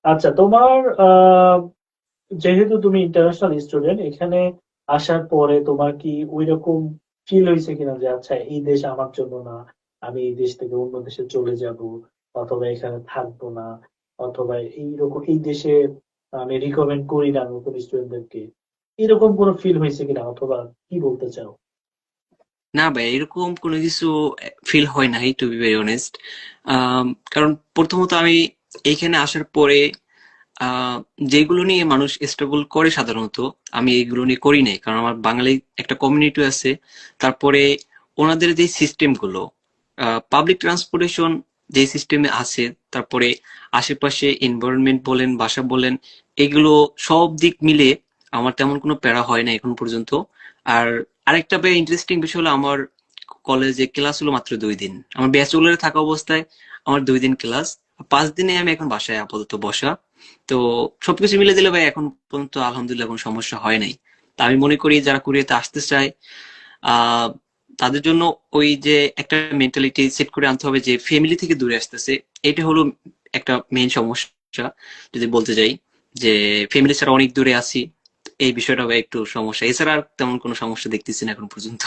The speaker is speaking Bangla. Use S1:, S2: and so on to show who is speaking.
S1: আচ্ছা, তোমার আহ যেহেতু তুমি ইন্টারন্যাশনাল স্টুডেন্ট, এখানে আসার পরে তোমার কি ওইরকম ফিল হয়েছে কিনা যে আচ্ছা এই দেশ আমার জন্য না, আমি এই দেশ থেকে অন্য দেশে চলে যাব, অথবা এখানে থাকবো না, অথবা এইরকম এই দেশে আমি রিকমেন্ড করি না নতুন স্টুডেন্টদেরকে, এরকম কোনো ফিল হয়েছে কিনা, অথবা কি বলতে চাও?
S2: না ভাই, এরকম কোনো কিছু ফিল হয় নাই, টু বি ভেরি অনেস্ট। কারণ প্রথমত আমি এইখানে আসার পরে আহ, যেগুলো নিয়ে মানুষ স্ট্রাগল করে সাধারণত, আমি এইগুলো নিয়ে করি নাই। কারণ আমার বাঙালি একটা কমিউনিটি আছে। তারপরে ওনাদের যে সিস্টেম গুলো, পাবলিক ট্রান্সপোর্টেশন যে সিস্টেমে আছে, তারপরে আশেপাশে এনভায়রনমেন্ট বলেন, বাসা বলেন, এগুলো সব দিক মিলে আমার তেমন কোনো প্যারা হয় না এখন পর্যন্ত। আর আরেকটা বেশ ইন্টারেস্টিং বিষয় হলো, আমার কলেজে ক্লাস হলো মাত্র 2 দিন। আমার ব্যাচেলরে থাকা অবস্থায় আমার 2 দিন ক্লাস, 5 দিনে আমি এখন বাসায় আপাতত বসা। তো সবকিছু মিলে দিলে ভাই এখন পর্যন্ত আলহামদুলিল্লাহ কোনো সমস্যা হয় নাই। তা আমি মনে করি যারা কোরিয়াতে আসতে চায়, আহ তাদের জন্য ওই যে একটা মেন্টালিটি সেট করে আনতে হবে যে ফ্যামিলি থেকে দূরে আসতেছে, এটা হলো একটা মেইন সমস্যা। যদি বলতে যাই যে ফ্যামিলি ছাড়া অনেক দূরে আছি, এই বিষয়টা ভাই একটু সমস্যা। এছাড়া আর তেমন কোনো সমস্যা দেখতেছি না এখন পর্যন্ত।